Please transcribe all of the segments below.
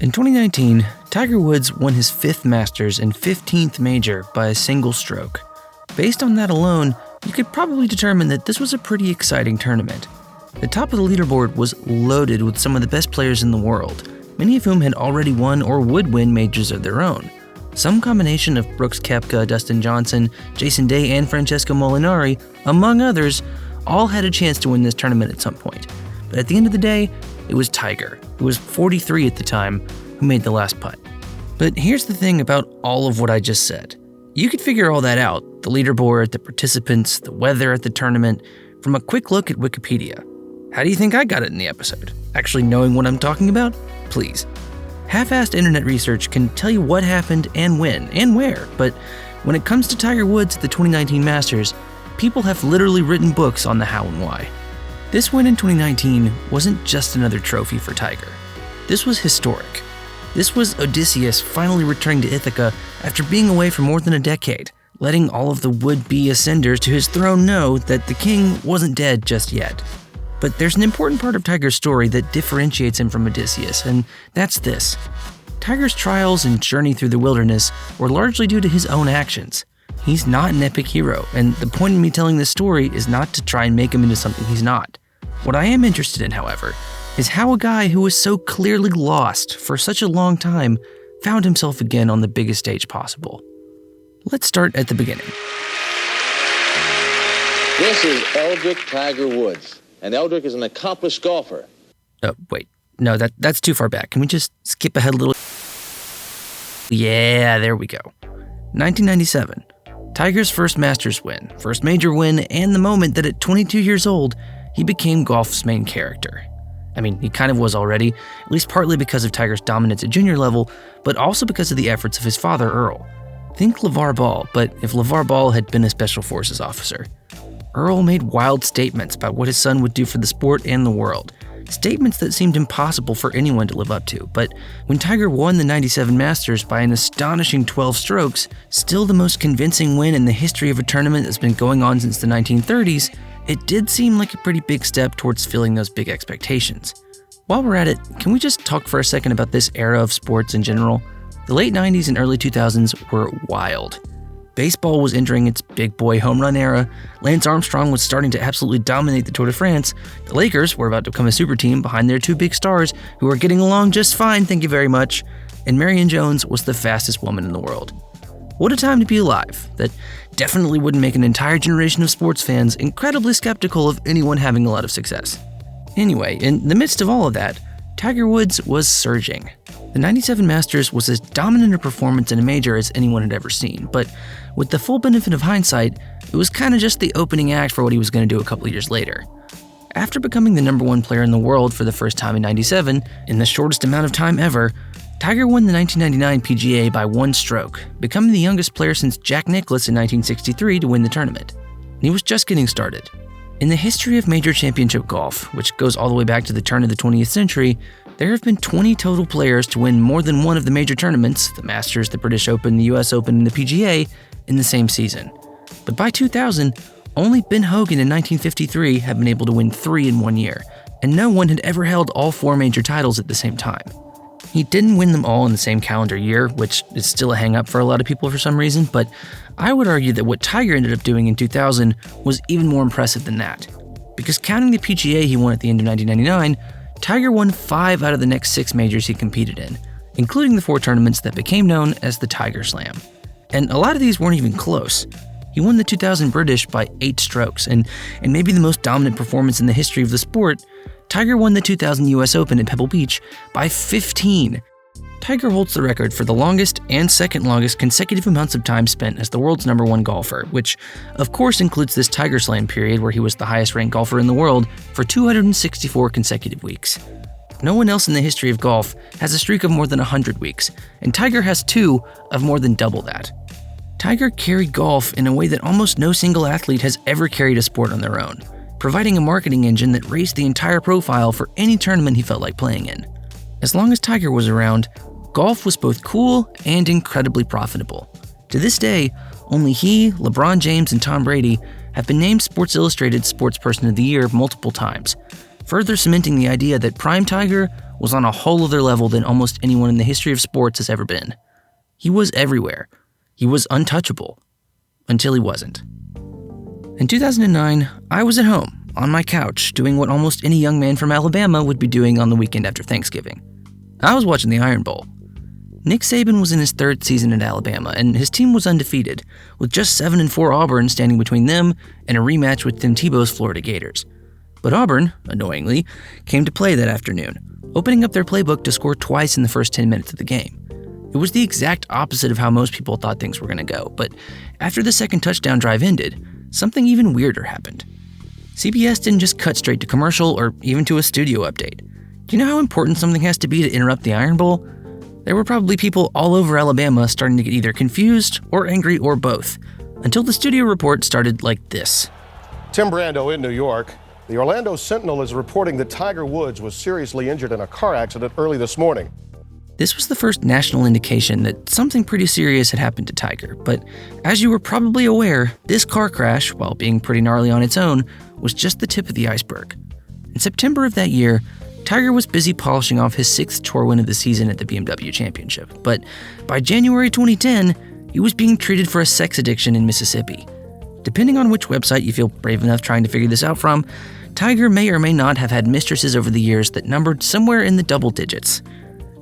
In 2019, Tiger Woods won his 5th Masters and 15th major by a single stroke. Based on that alone, you could probably determine that this was a pretty exciting tournament. The top of the leaderboard was loaded with some of the best players in the world, many of whom had already won or would win majors of their own. Some combination of Brooks Koepka, Dustin Johnson, Jason Day, and Francesco Molinari, among others, all had a chance to win this tournament at some point. But at the end of the day, it was Tiger, who was 43 at the time, who made the last putt. But here's the thing about all of what I just said. You could figure all that out, the leaderboard, the participants, the weather at the tournament, from a quick look at Wikipedia. How do you think I got it in the episode? Actually knowing what I'm talking about? Please. Half-assed internet research can tell you what happened and when and where, but when it comes to Tiger Woods at the 2019 Masters, people have literally written books on the how and why. This win in 2019 wasn't just another trophy for Tiger. This was historic. This was Odysseus finally returning to Ithaca after being away for more than a decade, letting all of the would-be ascenders to his throne know that the king wasn't dead just yet. But there's an important part of Tiger's story that differentiates him from Odysseus, and that's this. Tiger's trials and journey through the wilderness were largely due to his own actions. He's not an epic hero, and the point of me telling this story is not to try and make him into something he's not. What I am interested in, however, is how a guy who was so clearly lost for such a long time found himself again on the biggest stage possible. Let's start at the beginning. This is Eldrick Tiger Woods, and Eldrick is an accomplished golfer. Oh, wait. No, that's too far back. Can we just skip ahead a little? Yeah, there we go. 1997. Tiger's first Masters win, first major win, and the moment that at 22 years old, he became golf's main character. I mean, he kind of was already, at least partly because of Tiger's dominance at junior level, but also because of the efforts of his father, Earl. Think LeVar Ball, but if LeVar Ball had been a Special Forces officer. Earl made wild statements about what his son would do for the sport and the world. Statements that seemed impossible for anyone to live up to, but when Tiger won the 97 Masters by an astonishing 12 strokes, still the most convincing win in the history of a tournament that's been going on since the 1930s, it did seem like a pretty big step towards filling those big expectations. While we're at it, can we just talk for a second about this era of sports in general? The late 90s and early 2000s were wild. Baseball was entering its big boy home run era, Lance Armstrong was starting to absolutely dominate the Tour de France, the Lakers were about to become a super team behind their 2 big stars who were getting along just fine, thank you very much, and Marion Jones was the fastest woman in the world. What a time to be alive. That definitely wouldn't make an entire generation of sports fans incredibly skeptical of anyone having a lot of success. Anyway, in the midst of all of that, Tiger Woods was surging. The 97 Masters was as dominant a performance in a major as anyone had ever seen, but with the full benefit of hindsight, it was kind of just the opening act for what he was going to do a couple of years later. After becoming the number 1 player in the world for the first time in 97, in the shortest amount of time ever, Tiger won the 1999 PGA by 1 stroke, becoming the youngest player since Jack Nicklaus in 1963 to win the tournament. And he was just getting started. In the history of major championship golf, which goes all the way back to the turn of the 20th century, there have been 20 total players to win more than one of the major tournaments, the Masters, the British Open, the US Open, and the PGA, in the same season. But by 2000, only Ben Hogan in 1953 had been able to win 3 in 1 year, and no one had ever held all 4 major titles at the same time. He didn't win them all in the same calendar year, which is still a hang-up for a lot of people for some reason, but I would argue that what Tiger ended up doing in 2000 was even more impressive than that. Because counting the PGA he won at the end of 1999, Tiger won 5 out of the next 6 majors he competed in, including the 4 tournaments that became known as the Tiger Slam. And a lot of these weren't even close. He won the 2000 British by 8 strokes, and maybe the most dominant performance in the history of the sport, Tiger won the 2000 US Open at Pebble Beach by 15. Tiger holds the record for the longest and second longest consecutive amounts of time spent as the world's number 1 golfer, which of course includes this Tiger Slam period where he was the highest ranked golfer in the world for 264 consecutive weeks. No one else in the history of golf has a streak of more than 100 weeks, and Tiger has 2 of more than double that. Tiger carried golf in a way that almost no single athlete has ever carried a sport on their own, providing a marketing engine that raised the entire profile for any tournament he felt like playing in. As long as Tiger was around, golf was both cool and incredibly profitable. To this day, only he, LeBron James, and Tom Brady have been named Sports Illustrated Sports Person of the Year multiple times. further cementing the idea that Prime Tiger was on a whole other level than almost anyone in the history of sports has ever been. He was everywhere. He was untouchable. Until he wasn't. In 2009, I was at home, on my couch, doing what almost any young man from Alabama would be doing on the weekend after Thanksgiving. I was watching the Iron Bowl. Nick Saban was in his third season at Alabama, and his team was undefeated, with just 7-4 Auburn standing between them and a rematch with Tim Tebow's Florida Gators. But Auburn, annoyingly, came to play that afternoon, opening up their playbook to score twice in the first 10 minutes of the game. It was the exact opposite of how most people thought things were going to go, but after the second touchdown drive ended, something even weirder happened. CBS didn't just cut straight to commercial or even to a studio update. Do you know how important something has to be to interrupt the Iron Bowl? There were probably people all over Alabama starting to get either confused or angry or both, until the studio report started like this. Tim Brando in New York. The Orlando Sentinel is reporting that Tiger Woods was seriously injured in a car accident early this morning. This was the first national indication that something pretty serious had happened to Tiger, but as you were probably aware, this car crash, while being pretty gnarly on its own, was just the tip of the iceberg. In September of that year, Tiger was busy polishing off his 6th tour win of the season at the BMW Championship, but by January 2010, he was being treated for a sex addiction in Mississippi. Depending on which website you feel brave enough trying to figure this out from, Tiger may or may not have had mistresses over the years that numbered somewhere in the double digits.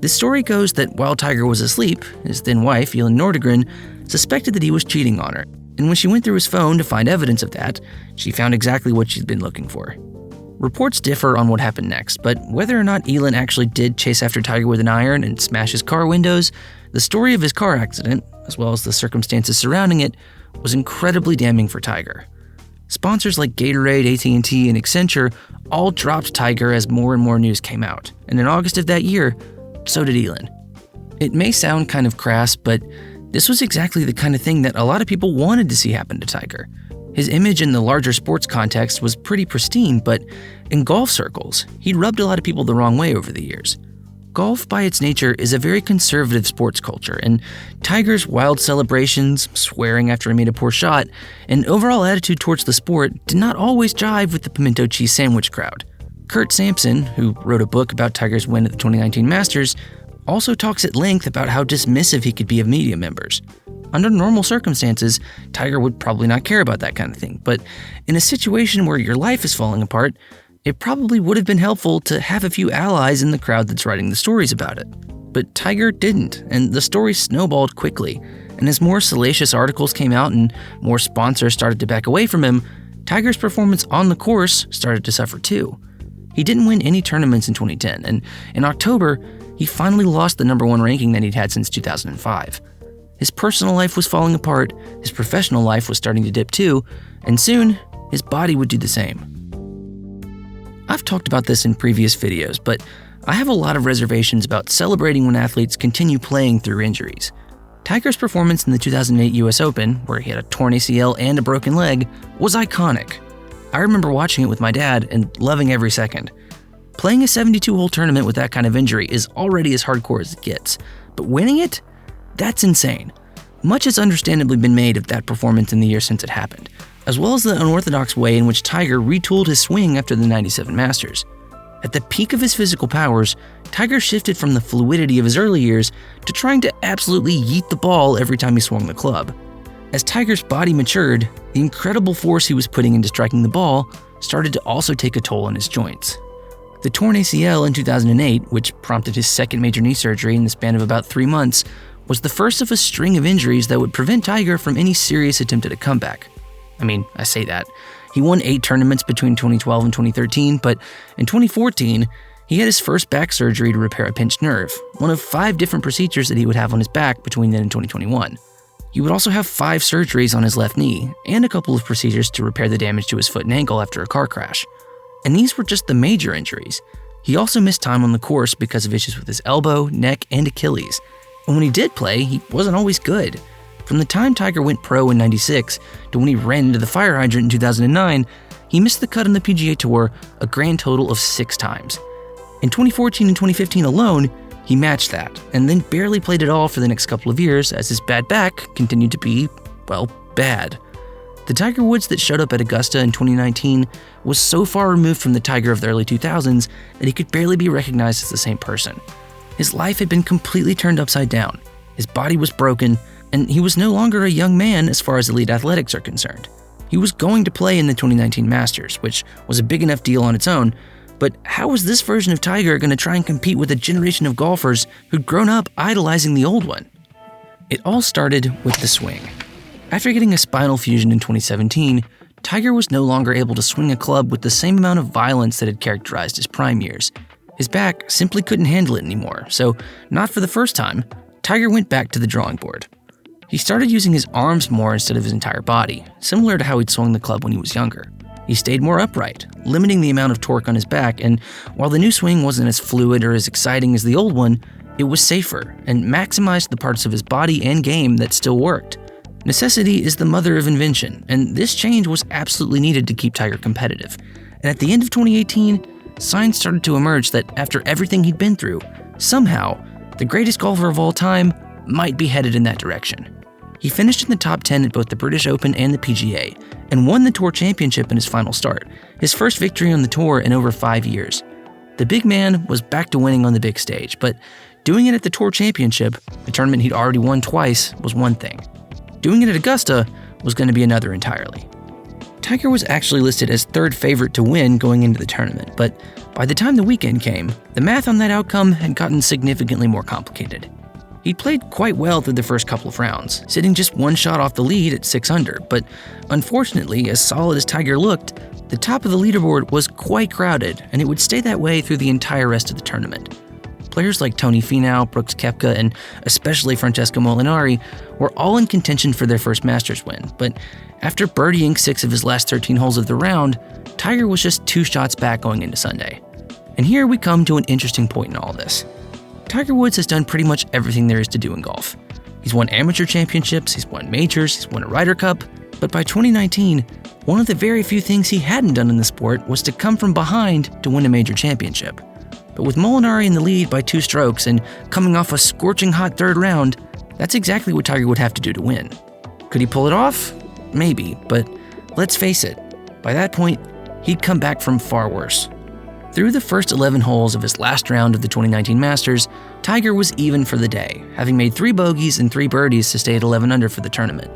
The story goes that while Tiger was asleep, his then wife, Elin Nordegren, suspected that he was cheating on her, and when she went through his phone to find evidence of that, she found exactly what she'd been looking for. Reports differ on what happened next, but whether or not Elin actually did chase after Tiger with an iron and smash his car windows, the story of his car accident, as well as the circumstances surrounding it, was incredibly damning for Tiger. Sponsors like Gatorade, AT&T, and Accenture all dropped Tiger as more and more news came out, and in August of that year, so did Elin. It may sound kind of crass, but this was exactly the kind of thing that a lot of people wanted to see happen to Tiger. His image in the larger sports context was pretty pristine, but in golf circles, he'd rubbed a lot of people the wrong way over the years. Golf, by its nature, is a very conservative sports culture, and Tiger's wild celebrations, swearing after he made a poor shot, and overall attitude towards the sport did not always jive with the pimento cheese sandwich crowd. Kurt Sampson, who wrote a book about Tiger's win at the 2019 Masters, also talks at length about how dismissive he could be of media members. Under normal circumstances, Tiger would probably not care about that kind of thing, but in a situation where your life is falling apart, it probably would have been helpful to have a few allies in the crowd that's writing the stories about it. But Tiger didn't, and the story snowballed quickly, and as more salacious articles came out and more sponsors started to back away from him, Tiger's performance on the course started to suffer too. He didn't win any tournaments in 2010, and in October, he finally lost the #1 ranking that he'd had since 2005. His personal life was falling apart, his professional life was starting to dip too, and soon, his body would do the same. I've talked about this in previous videos, but I have a lot of reservations about celebrating when athletes continue playing through injuries. Tiger's performance in the 2008 US Open, where he had a torn ACL and a broken leg, was iconic. I remember watching it with my dad and loving every second. Playing a 72-hole tournament with that kind of injury is already as hardcore as it gets, but winning it? That's insane. Much has understandably been made of that performance in the year since it happened, as well as the unorthodox way in which Tiger retooled his swing after the '97 Masters. At the peak of his physical powers, Tiger shifted from the fluidity of his early years to trying to absolutely yeet the ball every time he swung the club. As Tiger's body matured, the incredible force he was putting into striking the ball started to also take a toll on his joints. The torn ACL in 2008, which prompted his second major knee surgery in the span of about 3 months, was the first of a string of injuries that would prevent Tiger from any serious attempt at a comeback. I mean, I say that. He won 8 tournaments between 2012 and 2013, but in 2014, he had his first back surgery to repair a pinched nerve, one of 5 different procedures that he would have on his back between then and 2021. He would also have 5 surgeries on his left knee, and a couple of procedures to repair the damage to his foot and ankle after a car crash. And these were just the major injuries. He also missed time on the course because of issues with his elbow, neck, and Achilles. And when he did play, he wasn't always good. From the time Tiger went pro in '96 to when he ran into the fire hydrant in 2009, he missed the cut on the PGA Tour a grand total of 6 times. In 2014 and 2015 alone, he matched that, and then barely played at all for the next couple of years as his bad back continued to be, well, bad. The Tiger Woods that showed up at Augusta in 2019 was so far removed from the Tiger of the early 2000s that he could barely be recognized as the same person. His life had been completely turned upside down. His body was broken, and he was no longer a young man as far as elite athletics are concerned. He was going to play in the 2019 Masters, which was a big enough deal on its own, but how was this version of Tiger going to try and compete with a generation of golfers who'd grown up idolizing the old one? It all started with the swing. After getting a spinal fusion in 2017, Tiger was no longer able to swing a club with the same amount of violence that had characterized his prime years. His back simply couldn't handle it anymore, so not for the first time, Tiger went back to the drawing board. He started using his arms more instead of his entire body, similar to how he'd swung the club when he was younger. He stayed more upright, limiting the amount of torque on his back, and while the new swing wasn't as fluid or as exciting as the old one, it was safer and maximized the parts of his body and game that still worked. Necessity is the mother of invention, and this change was absolutely needed to keep Tiger competitive. And at the end of 2018, signs started to emerge that after everything he'd been through, somehow, the greatest golfer of all time might be headed in that direction. He finished in the top 10 at both the British Open and the PGA, and won the Tour Championship in his final start, his first victory on the tour in over 5 years. The big man was back to winning on the big stage, but doing it at the Tour Championship, a tournament he'd already won twice, was one thing. Doing it at Augusta was going to be another entirely. Tiger was actually listed as third favorite to win going into the tournament, but by the time the weekend came, the math on that outcome had gotten significantly more complicated. He'd played quite well through the first couple of rounds, sitting just one shot off the lead at 6 under, but unfortunately, as solid as Tiger looked, the top of the leaderboard was quite crowded, and it would stay that way through the entire rest of the tournament. Players like Tony Finau, Brooks Koepka, and especially Francesco Molinari were all in contention for their first Masters win, but after birdieing 6 of his last 13 holes of the round, Tiger was just 2 shots back going into Sunday. And here we come to an interesting point in all this. Tiger Woods has done pretty much everything there is to do in golf. He's won amateur championships, he's won majors, he's won a Ryder Cup, but by 2019, one of the very few things he hadn't done in the sport was to come from behind to win a major championship. But with Molinari in the lead by 2 strokes and coming off a scorching hot third round, that's exactly what Tiger would have to do to win. Could he pull it off? Maybe, but let's face it, by that point, he'd come back from far worse. Through the first 11 holes of his last round of the 2019 Masters, Tiger was even for the day, having made 3 bogeys and 3 birdies to stay at 11 under for the tournament.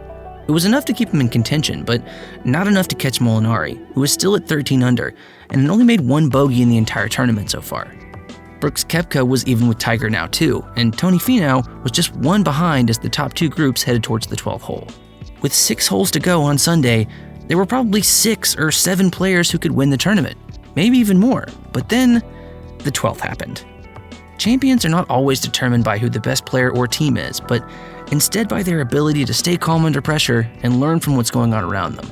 It was enough to keep him in contention, but not enough to catch Molinari, who was still at 13 under and had only made 1 bogey in the entire tournament so far. Brooks Koepka was even with Tiger now too, and Tony Finau was just 1 behind as the top 2 groups headed towards the 12th hole. With 6 holes to go on Sunday, there were probably 6 or 7 players who could win the tournament, maybe even more, but then the 12th happened. Champions are not always determined by who the best player or team is, but instead by their ability to stay calm under pressure and learn from what's going on around them.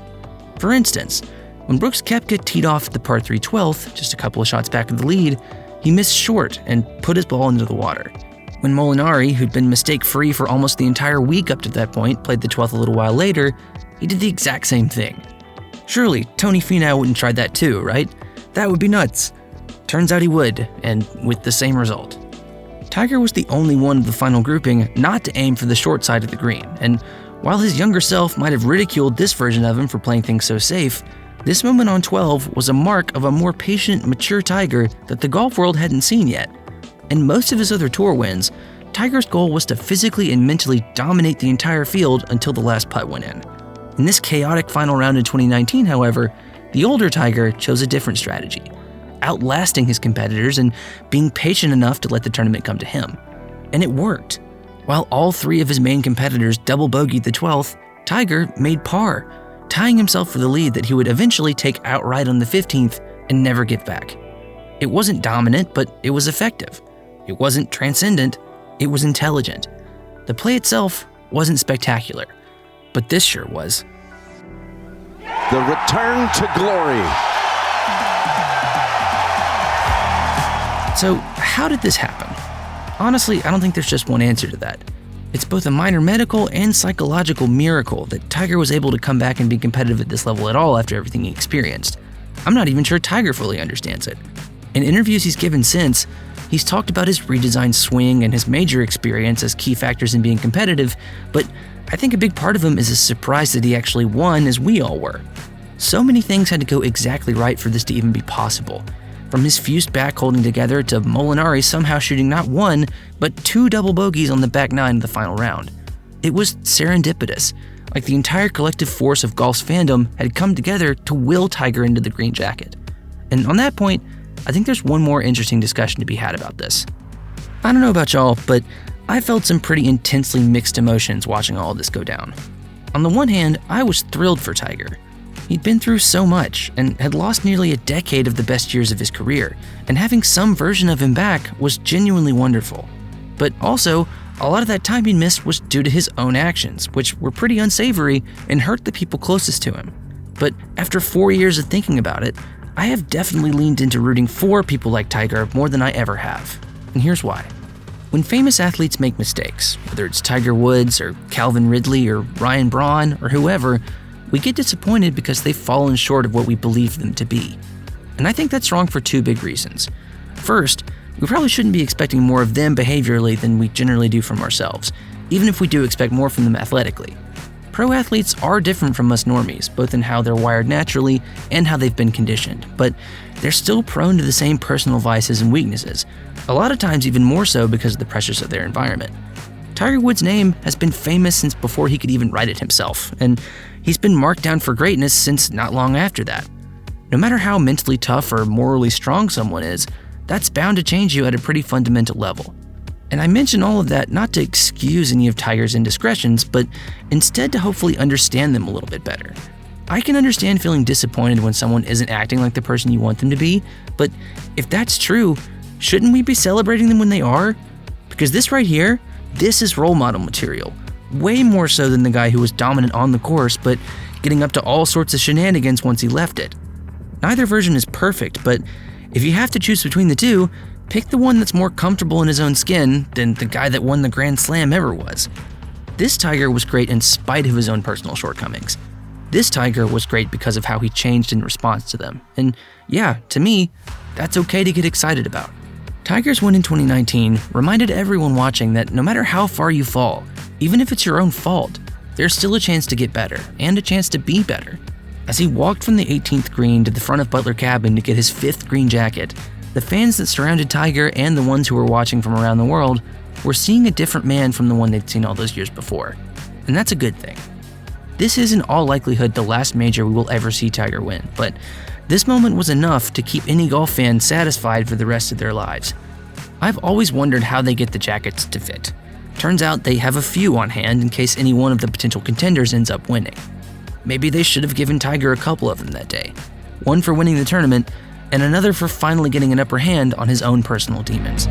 For instance, when Brooks Koepka teed off at the par 3 12th, just a couple of shots back of the lead, he missed short and put his ball into the water. When Molinari, who'd been mistake-free for almost the entire week up to that point, played the 12th a little while later, he did the exact same thing. Surely, Tony Finau wouldn't try that too, right? That would be nuts. Turns out he would, and with the same result. Tiger was the only one of the final grouping not to aim for the short side of the green, and while his younger self might have ridiculed this version of him for playing things so safe, this moment on 12 was a mark of a more patient, mature Tiger that the golf world hadn't seen yet. In most of his other tour wins, Tiger's goal was to physically and mentally dominate the entire field until the last putt went in. In this chaotic final round in 2019, however, the older Tiger chose a different strategy, outlasting his competitors and being patient enough to let the tournament come to him. And it worked. While all 3 of his main competitors double bogeyed the 12th, Tiger made par, tying himself for the lead that he would eventually take outright on the 15th and never get back. It wasn't dominant, but it was effective. It wasn't transcendent, it was intelligent. The play itself wasn't spectacular, but this sure was. The return to glory. So, how did this happen? Honestly, I don't think there's just one answer to that. It's both a minor medical and psychological miracle that Tiger was able to come back and be competitive at this level at all after everything he experienced. I'm not even sure Tiger fully understands it. In interviews he's given since, he's talked about his redesigned swing and his major experience as key factors in being competitive, but I think a big part of him is a surprise that he actually won, as we all were. So many things had to go exactly right for this to even be possible. From his fused back holding together to Molinari somehow shooting not one, but 2 double bogeys on the back 9 of the final round. It was serendipitous, like the entire collective force of golf's fandom had come together to will Tiger into the green jacket. And on that point, I think there's one more interesting discussion to be had about this. I don't know about y'all, but I felt some pretty intensely mixed emotions watching all of this go down. On the one hand, I was thrilled for Tiger. He'd been through so much and had lost nearly a decade of the best years of his career, and having some version of him back was genuinely wonderful. But also, a lot of that time he missed was due to his own actions, which were pretty unsavory and hurt the people closest to him. But after 4 years of thinking about it, I have definitely leaned into rooting for people like Tiger more than I ever have. And here's why. When famous athletes make mistakes, whether it's Tiger Woods or Calvin Ridley or Ryan Braun or whoever, we get disappointed because they've fallen short of what we believe them to be. And I think that's wrong for 2 big reasons. First, we probably shouldn't be expecting more of them behaviorally than we generally do from ourselves, even if we do expect more from them athletically. Pro athletes are different from us normies, both in how they're wired naturally and how they've been conditioned, but they're still prone to the same personal vices and weaknesses, a lot of times even more so because of the pressures of their environment. Tiger Woods' name has been famous since before he could even write it himself, and he's been marked down for greatness since not long after that. No matter how mentally tough or morally strong someone is, that's bound to change you at a pretty fundamental level. And I mention all of that not to excuse any of Tiger's indiscretions, but instead to hopefully understand them a little bit better. I can understand feeling disappointed when someone isn't acting like the person you want them to be, but if that's true, shouldn't we be celebrating them when they are? Because this right here, this is role model material. Way more so than the guy who was dominant on the course, but getting up to all sorts of shenanigans once he left it. Neither version is perfect, but if you have to choose between the two, pick the one that's more comfortable in his own skin than the guy that won the Grand Slam ever was. This Tiger was great in spite of his own personal shortcomings. This Tiger was great because of how he changed in response to them. And yeah, to me, that's okay to get excited about. Tiger's win in 2019 reminded everyone watching that no matter how far you fall, even if it's your own fault, there's still a chance to get better and a chance to be better. As he walked from the 18th green to the front of Butler Cabin to get his 5th green jacket, the fans that surrounded Tiger and the ones who were watching from around the world were seeing a different man from the one they'd seen all those years before. And that's a good thing. This is in all likelihood the last major we will ever see Tiger win, but this moment was enough to keep any golf fan satisfied for the rest of their lives. I've always wondered how they get the jackets to fit. Turns out they have a few on hand in case any one of the potential contenders ends up winning. Maybe they should have given Tiger a couple of them that day. One for winning the tournament, and another for finally getting an upper hand on his own personal demons.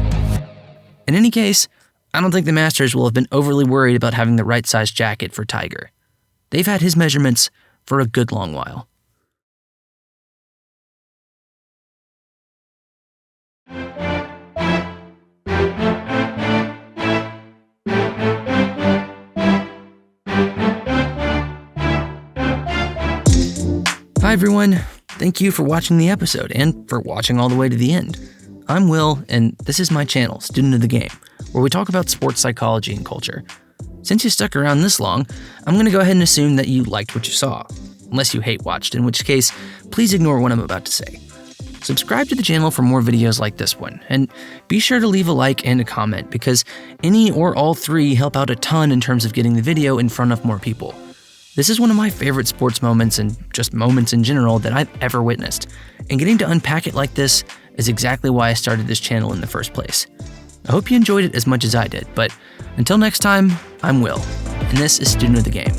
In any case, I don't think the Masters will have been overly worried about having the right size jacket for Tiger. They've had his measurements for a good long while. Hi everyone, thank you for watching the episode and for watching all the way to the end. I'm Will, and this is my channel, Student of the Game, where we talk about sports psychology and culture. Since you stuck around this long, I'm going to go ahead and assume that you liked what you saw, unless you hate watched, in which case, please ignore what I'm about to say. Subscribe to the channel for more videos like this one, and be sure to leave a like and a comment because any or all 3 help out a ton in terms of getting the video in front of more people. This is one of my favorite sports moments and just moments in general that I've ever witnessed, and getting to unpack it like this is exactly why I started this channel in the first place. I hope you enjoyed it as much as I did, but until next time, I'm Will, and this is Student of the Game.